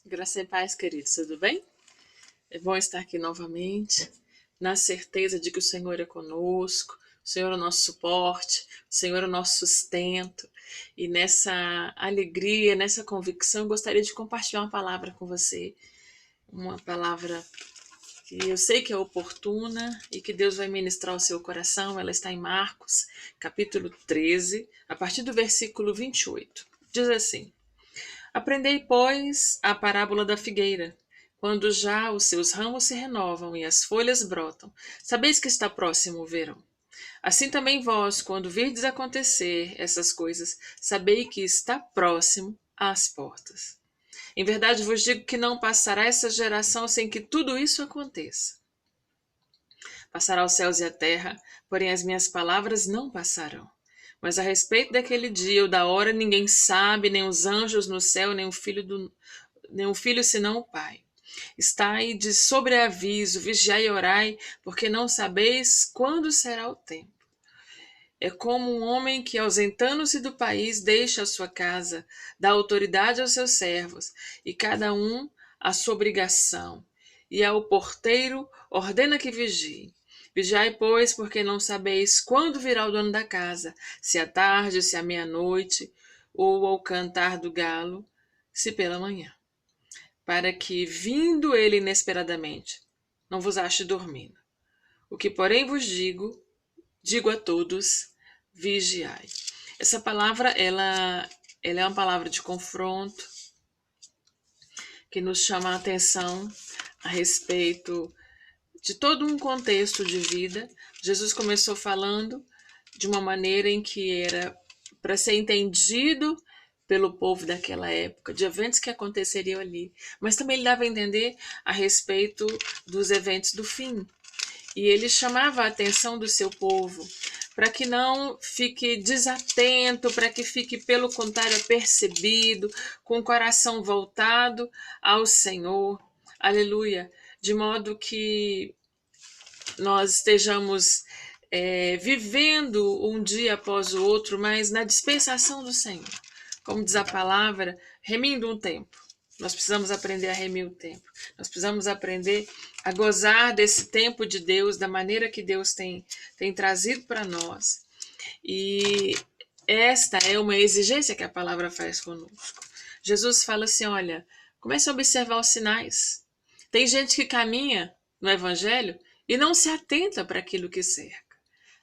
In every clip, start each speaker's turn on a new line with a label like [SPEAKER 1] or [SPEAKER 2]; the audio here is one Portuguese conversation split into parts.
[SPEAKER 1] Graça e paz, queridos, tudo bem? É bom estar aqui novamente, na certeza de que o Senhor é conosco, o Senhor é o nosso suporte, o Senhor é o nosso sustento. E nessa alegria, nessa convicção, eu gostaria de compartilhar uma palavra com você, uma palavra que eu sei que é oportuna e que Deus vai ministrar ao seu coração. Ela está em Marcos, capítulo 13, a partir do versículo 28. Diz assim: Aprendei, pois, a parábola da figueira. Quando já os seus ramos se renovam e as folhas brotam, sabeis que está próximo o verão. Assim também vós, quando virdes acontecer essas coisas, sabei que está próximo às portas. Em verdade vos digo que não passará essa geração sem que tudo isso aconteça. Passará os céus e a terra, porém as minhas palavras não passarão. Mas a respeito daquele dia ou da hora ninguém sabe, nem os anjos no céu, nem o filho senão o Pai. Estai de sobreaviso, vigiai e orai, porque não sabeis quando será o tempo. É como um homem que, ausentando-se do país, deixa a sua casa, dá autoridade aos seus servos, e cada um a sua obrigação, e ao porteiro ordena que vigie. Vigiai, pois, porque não sabeis quando virá o dono da casa, se à tarde, se à meia-noite, ou ao cantar do galo, se pela manhã, para que, vindo ele inesperadamente, não vos ache dormindo. O que, porém, vos digo a todos: vigiai. Essa palavra, ela é uma palavra de confronto que nos chama a atenção a respeito de todo um contexto de vida. Jesus começou falando de uma maneira em que era para ser entendido pelo povo daquela época, de eventos que aconteceriam ali, mas também ele dava a entender a respeito dos eventos do fim. E ele chamava a atenção do seu povo para que não fique desatento, para que fique, pelo contrário, apercebido, com o coração voltado ao Senhor. Aleluia! De modo que nós estejamos vivendo um dia após o outro, mas na dispensação do Senhor. Como diz a palavra, remindo um tempo. Nós precisamos aprender a remir o tempo. Nós precisamos aprender a gozar desse tempo de Deus, da maneira que Deus tem trazido para nós. E esta é uma exigência que a palavra faz conosco. Jesus fala assim, olha, comece a observar os sinais. Tem gente que caminha no Evangelho e não se atenta para aquilo que cerca.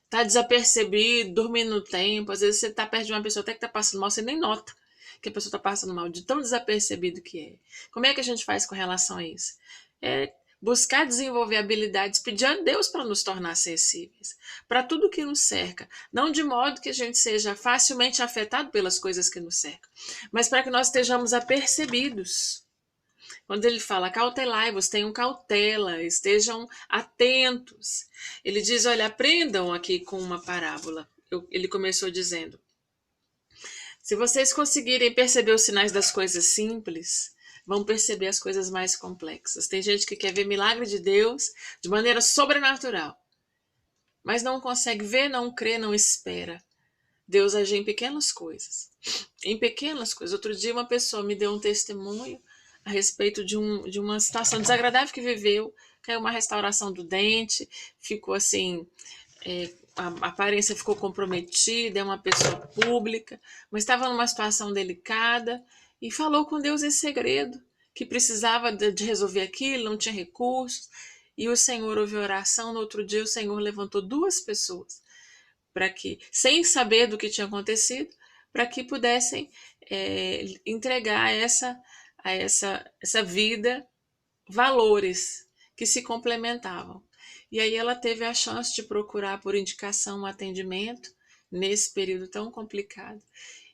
[SPEAKER 1] Está desapercebido, dormindo no tempo. Às vezes você está perto de uma pessoa até que está passando mal, você nem nota que a pessoa está passando mal, de tão desapercebido que é. Como é que a gente faz com relação a isso? É buscar desenvolver habilidades, pedir a Deus para nos tornar sensíveis, para tudo que nos cerca, não de modo que a gente seja facilmente afetado pelas coisas que nos cercam, mas para que nós estejamos apercebidos. Quando ele fala cautelai-vos, tenham cautela, estejam atentos. Ele diz, olha, aprendam aqui com uma parábola. Ele começou dizendo, se vocês conseguirem perceber os sinais das coisas simples, vão perceber as coisas mais complexas. Tem gente que quer ver milagre de Deus de maneira sobrenatural, mas não consegue ver, não crê, não espera. Deus agir em pequenas coisas. Em pequenas coisas. Outro dia uma pessoa me deu um testemunho a respeito de uma situação desagradável que viveu, caiu uma restauração do dente, ficou assim, a aparência ficou comprometida, é uma pessoa pública, mas estava numa situação delicada e falou com Deus em segredo, que precisava de resolver aquilo, não tinha recursos, e o Senhor ouviu a oração. No outro dia o Senhor levantou duas pessoas para que, sem saber do que tinha acontecido, para que pudessem entregar a essa vida valores que se complementavam. E aí ela teve a chance de procurar por indicação um atendimento nesse período tão complicado.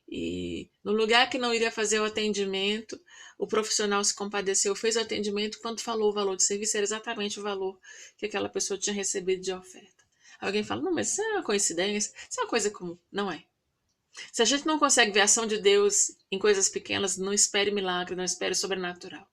[SPEAKER 1] E no lugar que não iria fazer o atendimento, o profissional se compadeceu, fez o atendimento, quando falou o valor do serviço, era exatamente o valor que aquela pessoa tinha recebido de oferta. Alguém fala, não, mas isso é uma coincidência, isso é uma coisa comum. Não é. Se a gente não consegue ver a ação de Deus em coisas pequenas, não espere milagre, não espere sobrenatural.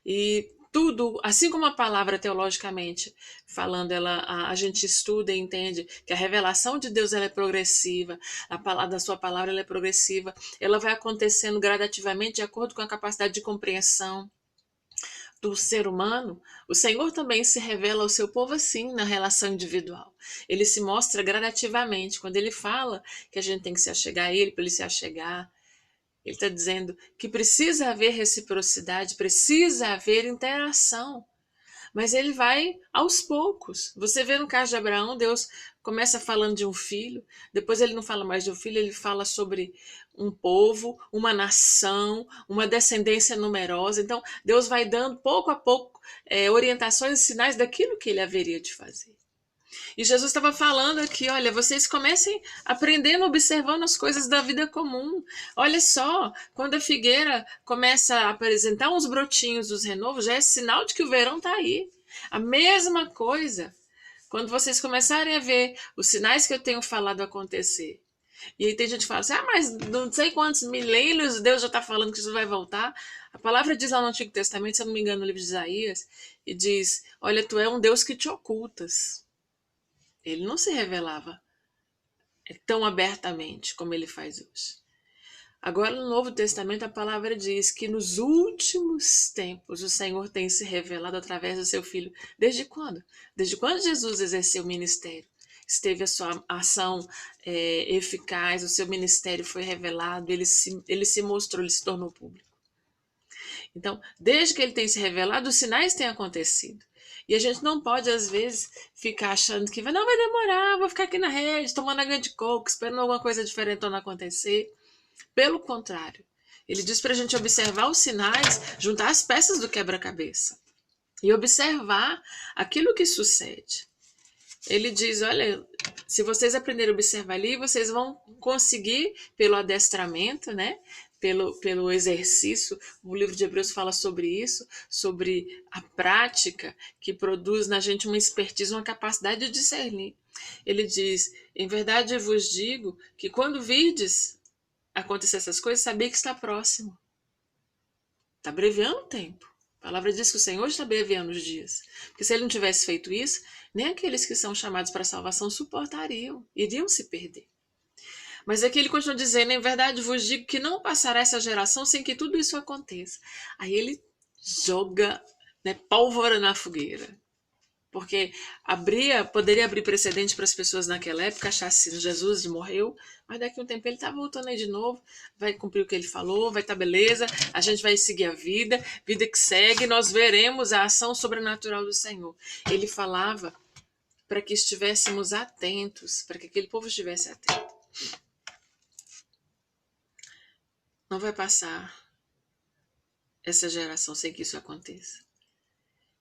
[SPEAKER 1] E tudo, assim como a palavra teologicamente falando, a gente estuda e entende que a revelação de Deus ela é progressiva, a palavra da sua palavra ela é progressiva, ela vai acontecendo gradativamente de acordo com a capacidade de compreensão do ser humano. O Senhor também se revela ao seu povo assim na relação individual. Ele se mostra gradativamente. Quando ele fala que a gente tem que se achegar a ele, para ele se achegar, ele está dizendo que precisa haver reciprocidade, precisa haver interação. Mas ele vai aos poucos. Você vê no caso de Abraão, Deus começa falando de um filho, depois ele não fala mais de um filho, ele fala sobre um povo, uma nação, uma descendência numerosa. Então, Deus vai dando pouco a pouco orientações e sinais daquilo que ele haveria de fazer. E Jesus estava falando aqui, olha, vocês comecem aprendendo, observando as coisas da vida comum. Olha só, quando a figueira começa a apresentar uns brotinhos dos renovos, já é sinal de que o verão está aí. A mesma coisa, quando vocês começarem a ver os sinais que eu tenho falado acontecer. E aí tem gente que fala assim, mas não sei quantos milênios Deus já está falando que Jesus vai voltar. A palavra diz lá no Antigo Testamento, se eu não me engano, no livro de Isaías, e diz, olha, tu é um Deus que te ocultas. Ele não se revelava tão abertamente como ele faz hoje. Agora, no Novo Testamento, a palavra diz que nos últimos tempos o Senhor tem se revelado através do seu Filho. Desde quando? Desde quando Jesus exerceu o ministério? Esteve a sua ação eficaz, o seu ministério foi revelado, ele se mostrou, ele se tornou público. Então, desde que ele tem se revelado, os sinais têm acontecido. E a gente não pode, às vezes, ficar achando que não vai demorar, vou ficar aqui na rede, tomando água de coco, esperando alguma coisa diferente não acontecer. Pelo contrário, ele diz para a gente observar os sinais, juntar as peças do quebra-cabeça e observar aquilo que sucede. Ele diz, olha, se vocês aprenderem a observar ali, vocês vão conseguir, pelo adestramento, né? Pelo exercício, o livro de Hebreus fala sobre isso, sobre a prática que produz na gente uma expertise, uma capacidade de discernir. Ele diz, em verdade eu vos digo que quando virdes acontecer essas coisas, sabia que está próximo. Está abreviando o tempo. A palavra diz que o Senhor está abreviando os dias. Porque se ele não tivesse feito isso, nem aqueles que são chamados para a salvação suportariam, iriam se perder. Mas aqui ele continua dizendo, em verdade vos digo que não passará essa geração sem que tudo isso aconteça. Aí ele joga pólvora na fogueira. Porque poderia abrir precedente para as pessoas naquela época achar assim, Jesus morreu, mas daqui a um tempo ele está voltando aí de novo, vai cumprir o que ele falou, vai estar beleza, a gente vai seguir a vida que segue, nós veremos a ação sobrenatural do Senhor. Ele falava para que estivéssemos atentos, para que aquele povo estivesse atento. Não vai passar essa geração sem que isso aconteça.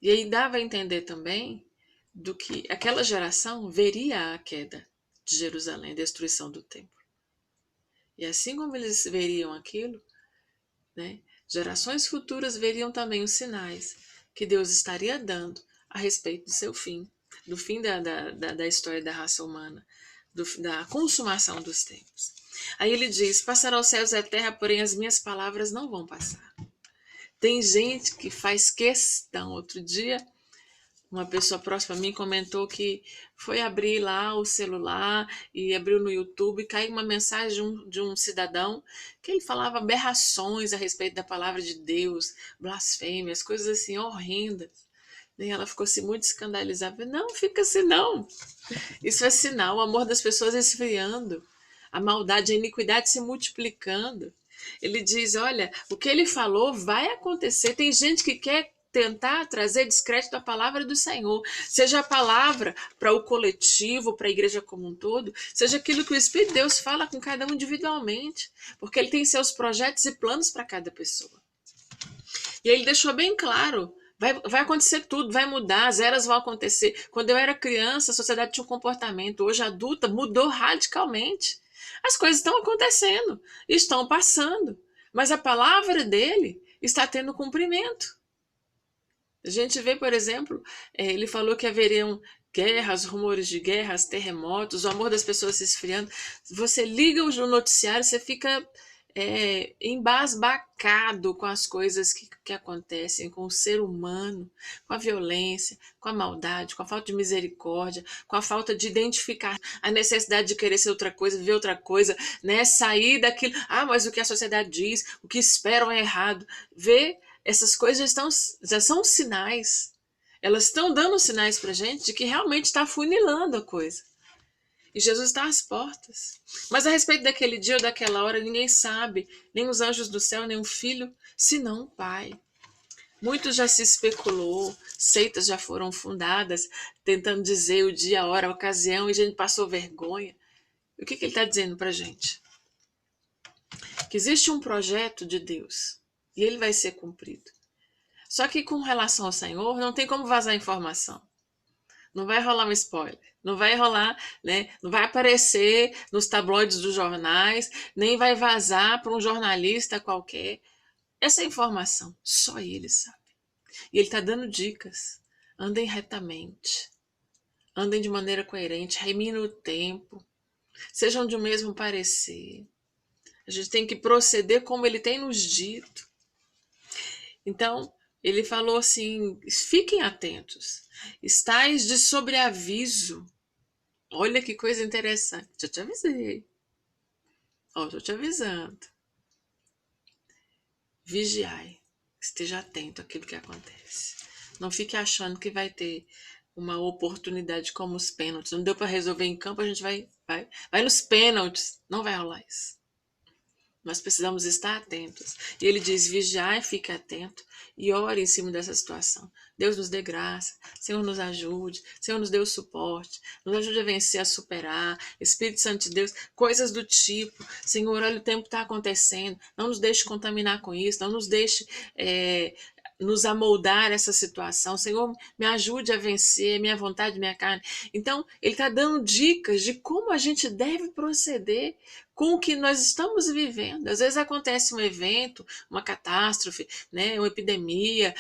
[SPEAKER 1] E aí dava a entender também do que aquela geração veria a queda de Jerusalém, a destruição do templo. E assim como eles veriam aquilo, gerações futuras veriam também os sinais que Deus estaria dando a respeito do seu fim, do fim da história da raça humana, da consumação dos tempos. Aí ele diz, passarão os céus e a terra, porém as minhas palavras não vão passar. Tem gente que faz questão. Outro dia, uma pessoa próxima a mim comentou que foi abrir lá o celular e abriu no YouTube e caiu uma mensagem de um cidadão que ele falava aberrações a respeito da palavra de Deus, blasfêmias, coisas assim horrendas. E ela ficou assim muito escandalizada. Não, fica assim não. Isso é sinal, o amor das pessoas esfriando, a maldade, a iniquidade se multiplicando. Ele diz, olha, o que ele falou vai acontecer. Tem gente que quer tentar trazer descrédito à palavra do Senhor, seja a palavra para o coletivo, para a igreja como um todo, seja aquilo que o Espírito de Deus fala com cada um individualmente, porque ele tem seus projetos e planos para cada pessoa. E ele deixou bem claro, vai acontecer tudo, vai mudar, as eras vão acontecer. Quando eu era criança, a sociedade tinha um comportamento, hoje adulta, mudou radicalmente. As coisas estão acontecendo, estão passando, mas a palavra dele está tendo cumprimento. A gente vê, por exemplo, ele falou que haveriam guerras, rumores de guerras, terremotos, o amor das pessoas se esfriando. Você liga o noticiário, você fica embasbacado com as coisas que acontecem com o ser humano, com a violência, com a maldade, com a falta de misericórdia, com a falta de identificar a necessidade de querer ser outra coisa, viver outra coisa, né? Sair daquilo, mas o que a sociedade diz, o que esperam é errado. Ver essas coisas já são sinais. Elas estão dando sinais pra gente de que realmente está funilando a coisa. E Jesus está às portas. Mas a respeito daquele dia ou daquela hora, ninguém sabe, nem os anjos do céu, nem o Filho, senão o Pai. Muito já se especulou, seitas já foram fundadas, tentando dizer o dia, a hora, a ocasião, e a gente passou vergonha. O que ele está dizendo para a gente? Que existe um projeto de Deus, e ele vai ser cumprido. Só que com relação ao Senhor, não tem como vazar informação. Não vai rolar um spoiler, não vai rolar, né? Não vai aparecer nos tabloides dos jornais, nem vai vazar para um jornalista qualquer. Essa informação, só ele sabe. E ele está dando dicas. Andem retamente, andem de maneira coerente, reminem o tempo, sejam de um mesmo parecer. A gente tem que proceder como ele tem nos dito. Então, ele falou assim, fiquem atentos, estais de sobreaviso. Olha que coisa interessante, já te avisei. Estou te avisando. Vigiai, esteja atento àquilo que acontece. Não fique achando que vai ter uma oportunidade como os pênaltis. Não deu para resolver em campo, a gente vai nos pênaltis. Não vai rolar isso. Nós precisamos estar atentos. E ele diz, vigiai, fique atento e ore em cima dessa situação. Deus nos dê graça, Senhor nos ajude, Senhor nos dê o suporte, nos ajude a vencer, a superar, Espírito Santo de Deus, coisas do tipo, Senhor, olha, o tempo está acontecendo, não nos deixe contaminar com isso, não nos deixe nos amoldar essa situação, Senhor, me ajude a vencer, minha vontade, minha carne. Então, ele está dando dicas de como a gente deve proceder com o que nós estamos vivendo. Às vezes acontece um evento, uma catástrofe, né, uma epidemia,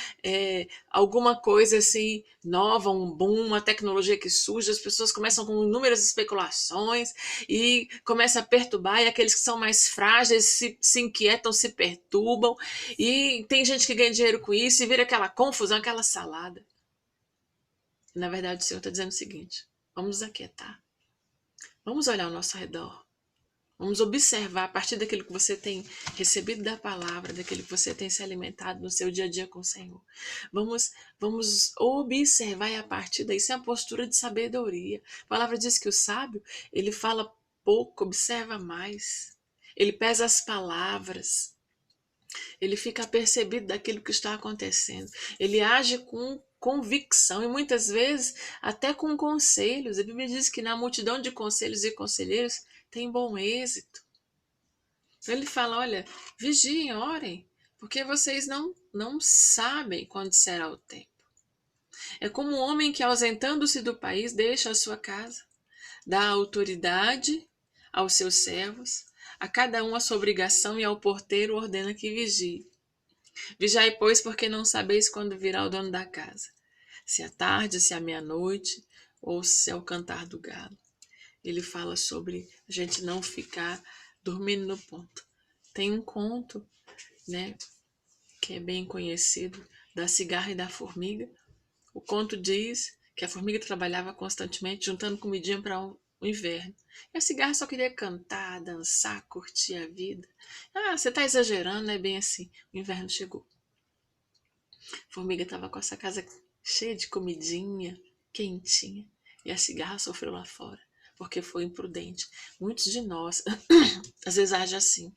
[SPEAKER 1] alguma coisa assim nova, um boom, uma tecnologia que surge, as pessoas começam com inúmeras especulações e começa a perturbar, e aqueles que são mais frágeis se inquietam, se perturbam, e tem gente que ganha dinheiro com isso e vira aquela confusão, aquela salada. E, na verdade, o Senhor está dizendo o seguinte, vamos nos aquietar, vamos olhar ao nosso redor, vamos observar a partir daquilo que você tem recebido da palavra, daquilo que você tem se alimentado no seu dia a dia com o Senhor. Vamos observar e a partir daí, isso é uma postura de sabedoria. A palavra diz que o sábio, ele fala pouco, observa mais. Ele pesa as palavras. Ele fica apercebido daquilo que está acontecendo. Ele age com convicção e muitas vezes até com conselhos. A Bíblia diz que na multidão de conselhos e conselheiros tem bom êxito. Então ele fala, olha, vigiem, orem, porque vocês não sabem quando será o tempo. É como um homem que, ausentando-se do país, deixa a sua casa, dá autoridade aos seus servos, a cada um a sua obrigação e ao porteiro ordena que vigie. Vigiai, pois, porque não sabeis quando virá o dono da casa, se é tarde, se é meia-noite ou se é o cantar do galo. Ele fala sobre a gente não ficar dormindo no ponto. Tem um conto, né, que é bem conhecido, da cigarra e da formiga. O conto diz que a formiga trabalhava constantemente juntando comidinha para o inverno. E a cigarra só queria cantar, dançar, curtir a vida. Você está exagerando, não é bem assim. O inverno chegou. A formiga estava com essa casa cheia de comidinha, quentinha, e a cigarra sofreu lá fora, porque foi imprudente. Muitos de nós, às vezes, age assim.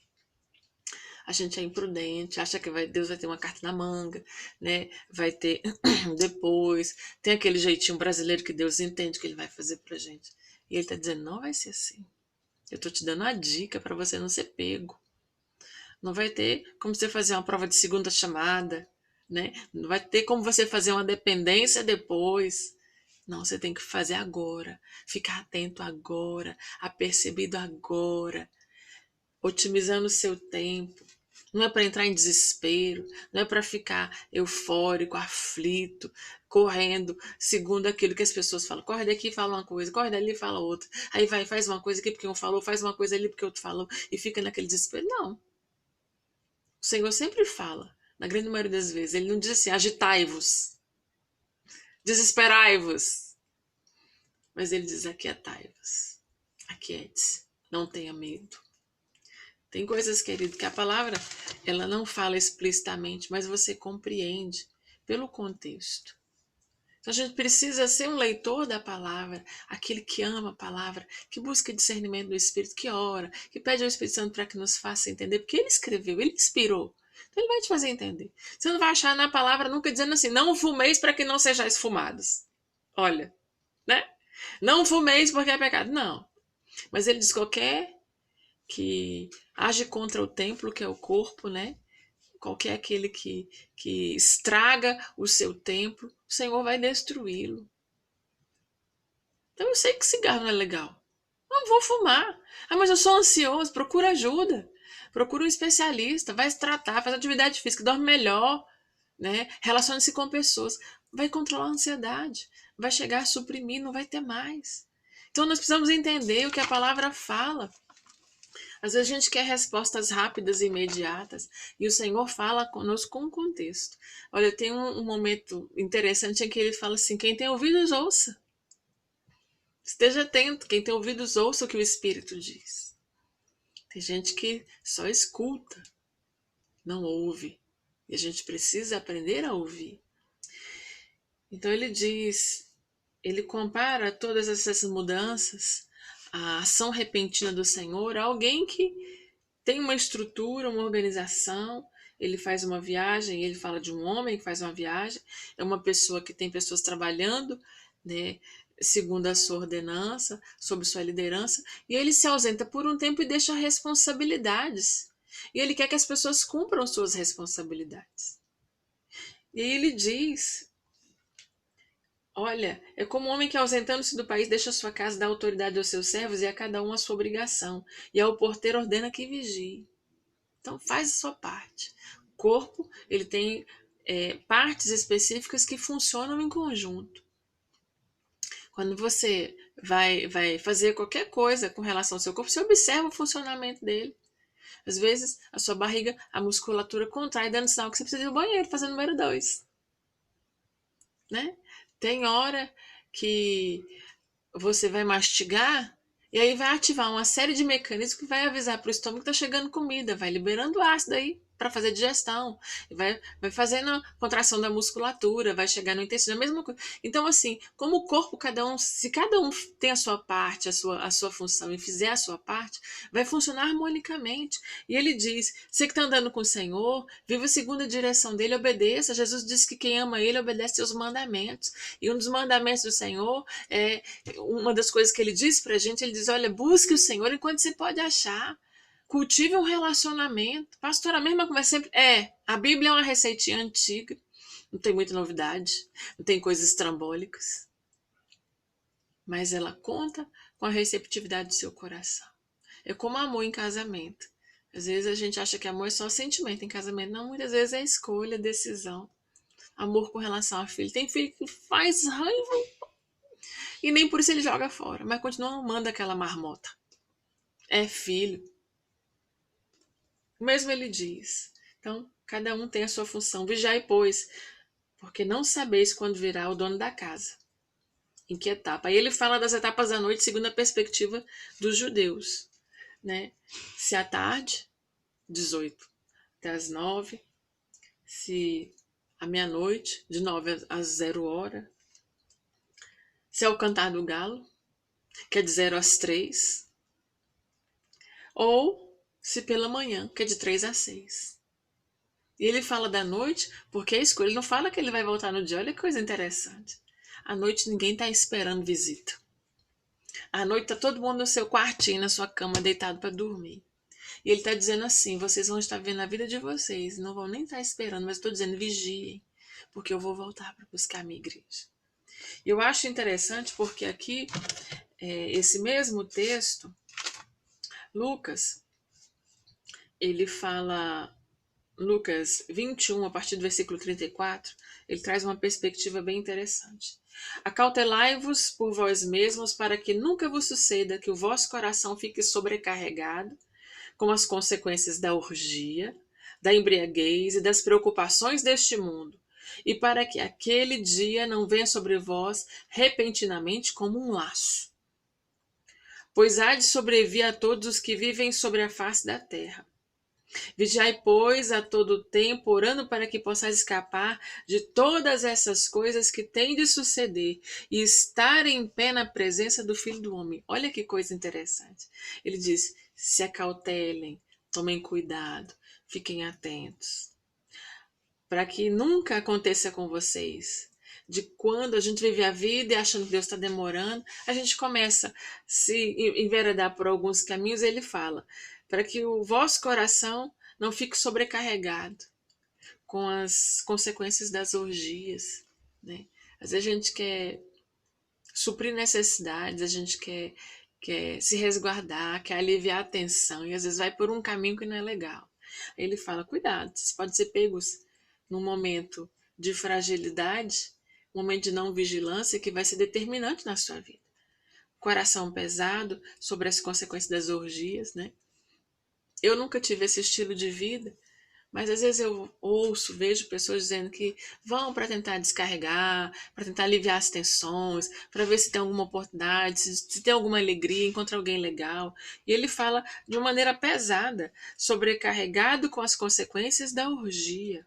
[SPEAKER 1] A gente é imprudente, acha que Deus vai ter uma carta na manga, né? Vai ter depois. Tem aquele jeitinho brasileiro que Deus entende que ele vai fazer pra gente. E ele está dizendo, não vai ser assim. Eu estou te dando a dica para você não ser pego. Não vai ter como você fazer uma prova de segunda chamada, né? Não vai ter como você fazer uma dependência depois. Não, você tem que fazer agora. Ficar atento agora, apercebido agora, otimizando o seu tempo. Não é para entrar em desespero, não é para ficar eufórico, aflito, correndo, segundo aquilo que as pessoas falam. Corre daqui e fala uma coisa, corre dali e fala outra. Aí vai, faz uma coisa aqui porque um falou, faz uma coisa ali porque outro falou, e fica naquele desespero. Não. O Senhor sempre fala, na grande maioria das vezes. Ele não diz assim, agitai-vos, desesperai-vos. Mas ele diz, aquietai-vos, aquiete-se, não tenha medo. Tem coisas, querido, que a palavra ela não fala explicitamente, mas você compreende pelo contexto. Então a gente precisa ser um leitor da palavra, aquele que ama a palavra, que busca discernimento do Espírito, que ora, que pede ao Espírito Santo para que nos faça entender, porque ele escreveu, ele inspirou. Então ele vai te fazer entender. Você não vai achar na palavra nunca dizendo assim, não fumeis para que não sejais fumados. Olha, né? Não fumeis porque é pecado. Não. Mas ele diz qualquer que age contra o templo, que é o corpo, né? Qualquer aquele que estraga o seu templo, o Senhor vai destruí-lo. Então eu sei que cigarro não é legal. Não vou fumar. Ah, mas eu sou ansioso. Procura ajuda. Procura um especialista. Vai se tratar, faz atividade física, dorme melhor, né? Relacione-se com pessoas. Vai controlar a ansiedade. Vai chegar a suprimir, não vai ter mais. Então nós precisamos entender o que a palavra fala. Às vezes a gente quer respostas rápidas e imediatas e o Senhor fala conosco com contexto. Olha, tem um momento interessante em que ele fala assim, quem tem ouvidos ouça. Esteja atento, quem tem ouvidos ouça o que o Espírito diz. Tem gente que só escuta, não ouve. E a gente precisa aprender a ouvir. Então ele diz, ele compara todas essas mudanças, a ação repentina do Senhor, a alguém que tem uma estrutura, uma organização, ele faz uma viagem, ele fala de um homem que faz uma viagem, é uma pessoa que tem pessoas trabalhando, né, segundo a sua ordenança, sob sua liderança, e ele se ausenta por um tempo e deixa responsabilidades. E ele quer que as pessoas cumpram suas responsabilidades. E aí ele diz, olha, é como um homem que ausentando-se do país deixa a sua casa, dá autoridade aos seus servos e a cada um a sua obrigação, e ao porteiro ordena que vigie. Então faz a sua parte. O corpo ele tem partes específicas que funcionam em conjunto. Quando você vai fazer qualquer coisa com relação ao seu corpo, você observa o funcionamento dele. Às vezes, a sua barriga, a musculatura contrai, dando sinal que você precisa ir ao banheiro, fazer o número 2. Né? Tem hora que você vai mastigar e aí vai ativar uma série de mecanismos que vai avisar para o estômago que está chegando comida, vai liberando ácido aí para fazer digestão, vai fazendo a contração da musculatura, vai chegar no intestino, a mesma coisa. Então, assim, como o corpo, se cada um tem a sua parte, a sua função e fizer a sua parte, vai funcionar harmonicamente. E ele diz, você que está andando com o Senhor, viva segundo a direção dele, obedeça. Jesus disse que quem ama ele obedece aos mandamentos. E um dos mandamentos do Senhor é uma das coisas que ele diz pra gente, ele diz, olha, busque o Senhor enquanto você pode achar. Cultive um relacionamento. Pastor, a mesma conversa sempre. A Bíblia é uma receitinha antiga. Não tem muita novidade. Não tem coisas estrambólicas. Mas ela conta com a receptividade do seu coração. É como amor em casamento. Às vezes a gente acha que amor é só sentimento em casamento. Não, muitas vezes é escolha, decisão. Amor com relação a filho. Tem filho que faz raiva e nem por isso ele joga fora, mas continua amando aquela marmota. É filho. O mesmo ele diz. Então, cada um tem a sua função. Vigiai, pois, porque não sabeis quando virá o dono da casa. Em que etapa? Aí ele fala das etapas da noite segundo a perspectiva dos judeus. Né? Se à tarde, 18 até as 9. Se à meia-noite, de 9 às 0 hora. Se é o cantar do galo, que é de 0 às 3. Ou se pela manhã, que é de 3 às 6. E ele fala da noite porque é escuro. Ele não fala que ele vai voltar no dia. Olha que coisa interessante. À noite ninguém está esperando visita. À noite está todo mundo no seu quartinho, na sua cama, deitado para dormir. E ele está dizendo assim, vocês vão estar vendo a vida de vocês, não vão nem estar esperando, mas estou dizendo, vigiem, porque eu vou voltar para buscar a minha igreja. E eu acho interessante porque aqui, esse mesmo texto, Lucas, ele fala, Lucas 21, a partir do versículo 34, ele traz uma perspectiva bem interessante. Acautelai-vos por vós mesmos para que nunca vos suceda que o vosso coração fique sobrecarregado com as consequências da orgia, da embriaguez e das preocupações deste mundo, e para que aquele dia não venha sobre vós repentinamente como um laço. Pois há de sobrevir a todos os que vivem sobre a face da terra. Vigiai, pois, a todo tempo, orando para que possais escapar de todas essas coisas que têm de suceder e estar em pé na presença do Filho do Homem. Olha que coisa interessante. Ele diz: se acautelem, tomem cuidado, fiquem atentos, para que nunca aconteça com vocês. De quando a gente vive a vida e achando que Deus está demorando, a gente começa a se enveredar por alguns caminhos. Ele fala: para que o vosso coração não fique sobrecarregado com as consequências das orgias, né? Às vezes a gente quer suprir necessidades, a gente quer se resguardar, quer aliviar a tensão, e às vezes vai por um caminho que não é legal. Aí ele fala: cuidado, vocês podem ser pegos num momento de fragilidade, um momento de não vigilância que vai ser determinante na sua vida. Coração pesado sobre as consequências das orgias, né? Eu nunca tive esse estilo de vida, mas às vezes eu ouço, vejo pessoas dizendo que vão para tentar descarregar, para tentar aliviar as tensões, para ver se tem alguma oportunidade, se tem alguma alegria, encontrar alguém legal. E ele fala de uma maneira pesada, sobrecarregado com as consequências da orgia,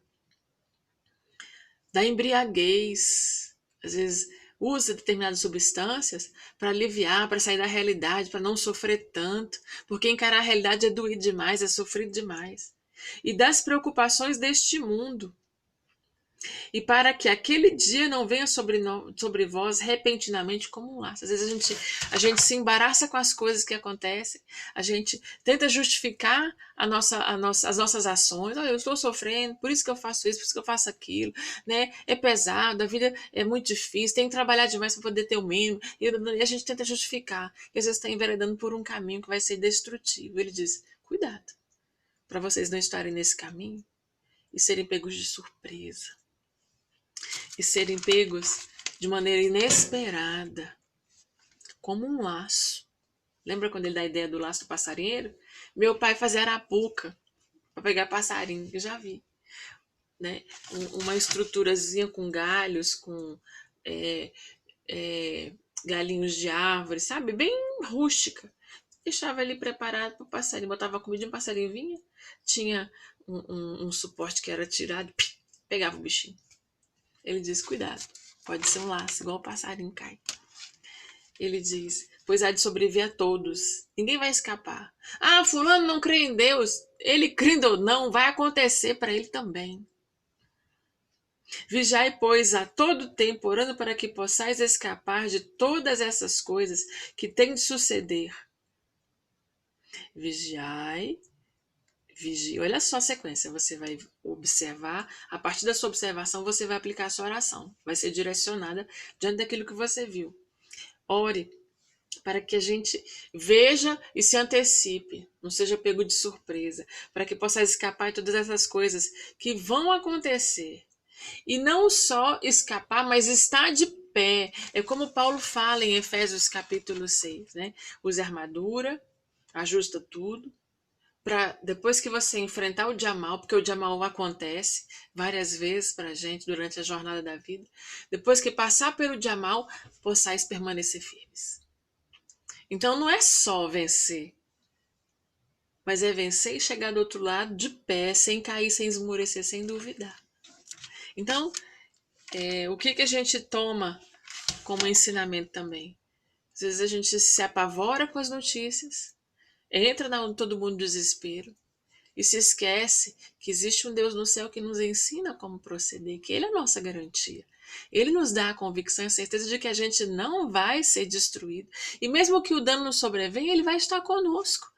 [SPEAKER 1] da embriaguez. Às vezes usa determinadas substâncias para aliviar, para sair da realidade, para não sofrer tanto, porque encarar a realidade é doído demais, é sofrido demais. E das preocupações deste mundo, e para que aquele dia não venha sobre vós repentinamente como um laço. Às vezes a gente se embaraça com as coisas que acontecem, a gente tenta justificar as nossas ações. Oh, eu estou sofrendo, por isso que eu faço isso, por isso que eu faço aquilo, né? É pesado, a vida é muito difícil, tem que trabalhar demais para poder ter o mínimo, e a gente tenta justificar, e às vezes está enveredando por um caminho que vai ser destrutivo. Ele diz: cuidado, para vocês não estarem nesse caminho e serem pegos de surpresa, e serem pegos de maneira inesperada, como um laço. Lembra quando ele dá a ideia do laço do passarinheiro? Meu pai fazia arapuca para pegar passarinho, eu já vi, né? Uma estruturazinha com galhos, com é, galinhos de árvore, sabe? Bem rústica. Deixava ali preparado para o passarinho, botava comida e o passarinho vinha, tinha um suporte que era tirado, pegava o bichinho. Ele diz: cuidado, pode ser um laço, igual o passarinho cai. Ele diz: pois há de sobreviver a todos, ninguém vai escapar. Ah, fulano não crê em Deus, ele crendo ou não, vai acontecer para ele também. Vigiai, pois, a todo tempo, orando para que possais escapar de todas essas coisas que têm de suceder. Vigiai, vigie. Olha só a sequência, você vai observar, a partir da sua observação você vai aplicar a sua oração, vai ser direcionada diante daquilo que você viu. Ore para que a gente veja e se antecipe, não seja pego de surpresa, para que possa escapar de todas essas coisas que vão acontecer. E não só escapar, mas estar de pé. É como Paulo fala em Efésios capítulo 6, né? Use armadura, ajusta tudo, para depois que você enfrentar o dia mal, porque o dia mal acontece várias vezes para a gente durante a jornada da vida, depois que passar pelo dia mal, possais permanecer firmes. Então não é só vencer, mas é vencer e chegar do outro lado de pé, sem cair, sem esmorecer, sem duvidar. Então, o que a gente toma como ensinamento também? Às vezes a gente se apavora com as notícias, entra na todo mundo desespero e se esquece que existe um Deus no céu que nos ensina como proceder, que Ele é a nossa garantia. Ele nos dá a convicção e a certeza de que a gente não vai ser destruído. E mesmo que o dano nos sobrevenha, Ele vai estar conosco.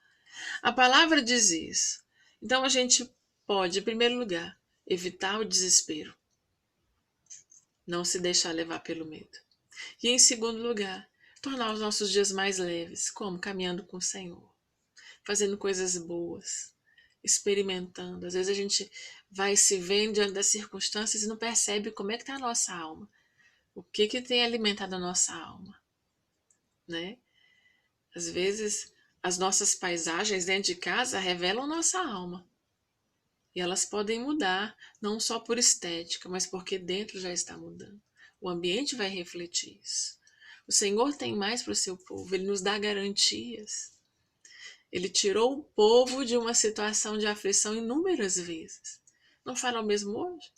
[SPEAKER 1] A palavra diz isso. Então a gente pode, em primeiro lugar, evitar o desespero. Não se deixar levar pelo medo. E em segundo lugar, tornar os nossos dias mais leves. Como? Caminhando com o Senhor. Fazendo coisas boas. Experimentando. Às vezes a gente vai se vendo diante das circunstâncias e não percebe como é que está a nossa alma. O que tem alimentado a nossa alma, né? Às vezes as nossas paisagens dentro de casa revelam nossa alma. E elas podem mudar, não só por estética, mas porque dentro já está mudando. O ambiente vai refletir isso. O Senhor tem mais para o seu povo, Ele nos dá garantias. Ele tirou o povo de uma situação de aflição inúmeras vezes. Não fala o mesmo hoje?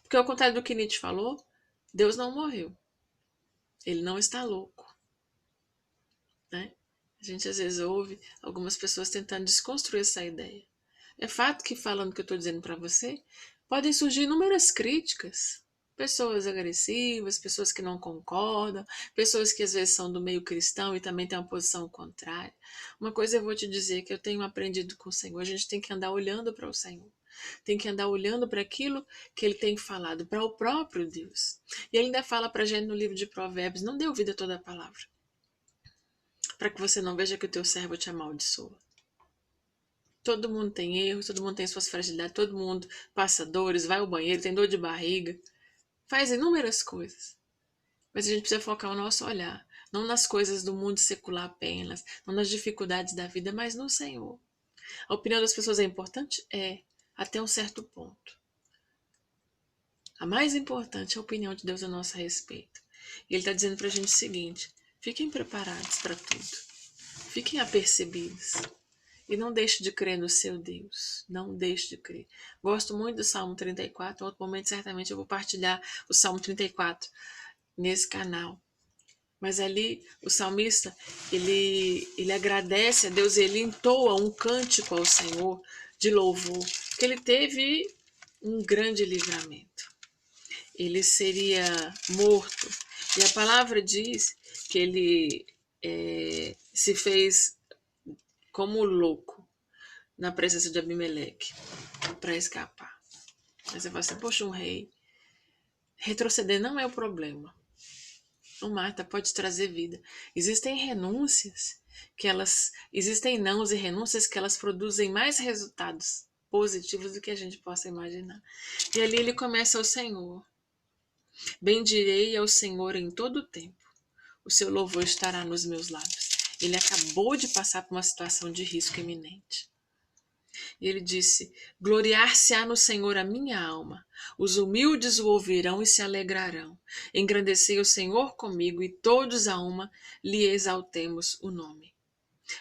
[SPEAKER 1] Porque ao contrário do que Nietzsche falou, Deus não morreu. Ele não está louco. Né? A gente às vezes ouve algumas pessoas tentando desconstruir essa ideia. É fato que, falando o que eu estou dizendo para você, podem surgir inúmeras críticas. Pessoas agressivas, pessoas que não concordam, pessoas que às vezes são do meio cristão e também têm uma posição contrária. Uma coisa eu vou te dizer que eu tenho aprendido com o Senhor, a gente tem que andar olhando para o Senhor. Tem que andar olhando para aquilo que Ele tem falado, para o próprio Deus. E Ele ainda fala para a gente no livro de Provérbios, não dê ouvido a toda a palavra, para que você não veja que o teu servo te amaldiçoa. Todo mundo tem erros, todo mundo tem suas fragilidades, todo mundo passa dores, vai ao banheiro, tem dor de barriga, faz inúmeras coisas. Mas a gente precisa focar o nosso olhar, não nas coisas do mundo secular apenas, não nas dificuldades da vida, mas no Senhor. A opinião das pessoas é importante? É, até um certo ponto. A mais importante é a opinião de Deus a nosso respeito. E Ele está dizendo para a gente o seguinte: fiquem preparados para tudo, fiquem apercebidos. E não deixe de crer no seu Deus. Não deixe de crer. Gosto muito do Salmo 34. Em outro momento, certamente, eu vou partilhar o Salmo 34 nesse canal. Mas ali, o salmista, ele agradece a Deus, ele entoa um cântico ao Senhor de louvor, porque ele teve um grande livramento. Ele seria morto. E a palavra diz que ele se fez como louco na presença de Abimeleque para escapar. Aí você fala assim, poxa, um rei. Retroceder não é o problema. O Marta pode trazer vida. Existem renúncias existem nãos e renúncias que elas produzem mais resultados positivos do que a gente possa imaginar. E ali ele começa ao Senhor. Bendirei ao Senhor em todo o tempo. O seu louvor estará nos meus lábios. Ele acabou de passar por uma situação de risco iminente. E ele disse, gloriar-se-á no Senhor a minha alma. Os humildes o ouvirão e se alegrarão. Engrandecei o Senhor comigo e todos a uma lhe exaltemos o nome.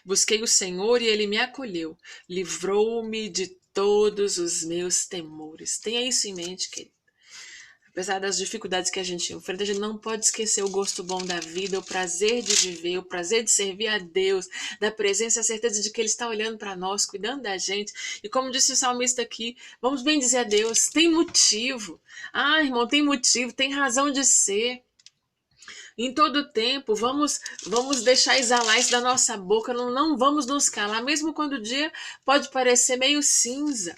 [SPEAKER 1] Busquei o Senhor e ele me acolheu. Livrou-me de todos os meus temores. Tenha isso em mente, querido. Apesar das dificuldades que a gente enfrenta, a gente não pode esquecer o gosto bom da vida, o prazer de viver, o prazer de servir a Deus, da presença, a certeza de que Ele está olhando para nós, cuidando da gente. E como disse o salmista aqui, vamos bem dizer a Deus, tem motivo. Ah, irmão, tem motivo, tem razão de ser. Em todo tempo, vamos deixar exalar isso da nossa boca, não vamos nos calar, mesmo quando o dia pode parecer meio cinza.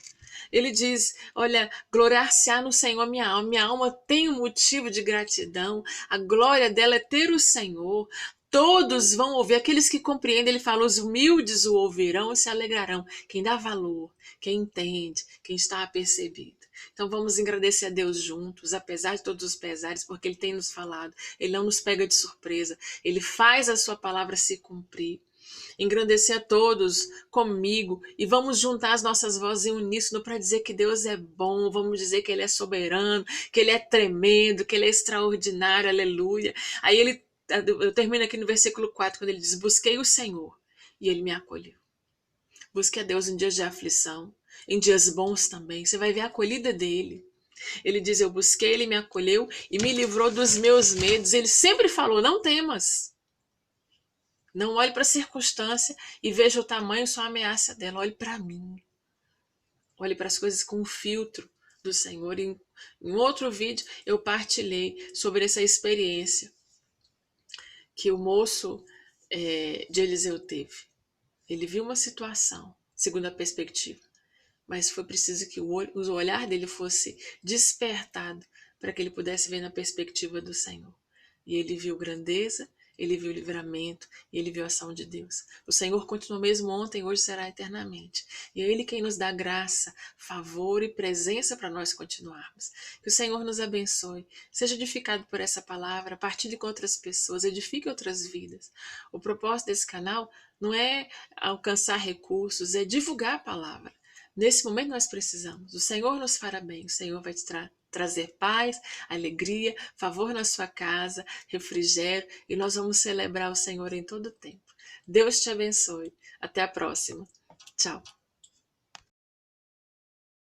[SPEAKER 1] Ele diz, olha, gloriar-se-á no Senhor minha alma tem um motivo de gratidão, a glória dela é ter o Senhor, todos vão ouvir, aqueles que compreendem, ele fala, os humildes o ouvirão e se alegrarão, quem dá valor, quem entende, quem está apercebido. Então vamos agradecer a Deus juntos, apesar de todos os pesares, porque Ele tem nos falado, Ele não nos pega de surpresa, Ele faz a sua palavra se cumprir. Engrandecer a todos comigo e vamos juntar as nossas vozes em uníssono para dizer que Deus é bom, vamos dizer que Ele é soberano, que Ele é tremendo, que Ele é extraordinário, aleluia. Aí eu termino aqui no versículo 4, quando ele diz, busquei o Senhor e Ele me acolheu. Busque a Deus em dias de aflição, em dias bons também, você vai ver a acolhida dele. Ele diz, eu busquei, ele me acolheu e me livrou dos meus medos. Ele sempre falou, não temas. Não olhe para a circunstância e veja o tamanho, só a ameaça dela. Olhe para mim. Olhe para as coisas com o filtro do Senhor. Em outro vídeo eu partilhei sobre essa experiência que o moço de Eliseu teve. Ele viu uma situação, segundo a perspectiva, mas foi preciso que o olhar dele fosse despertado para que ele pudesse ver na perspectiva do Senhor. E ele viu grandeza, ele viu livramento, e ele viu a ação de Deus. O Senhor continua mesmo ontem, hoje será eternamente. E é Ele quem nos dá graça, favor e presença para nós continuarmos. Que o Senhor nos abençoe, seja edificado por essa palavra, partilhe com outras pessoas, edifique outras vidas. O propósito desse canal não é alcançar recursos, é divulgar a palavra. Nesse momento nós precisamos. O Senhor nos fará bem, o Senhor vai te trazer paz, alegria, favor na sua casa, refrigério, e nós vamos celebrar o Senhor em todo o tempo. Deus te abençoe. Até a próxima. Tchau.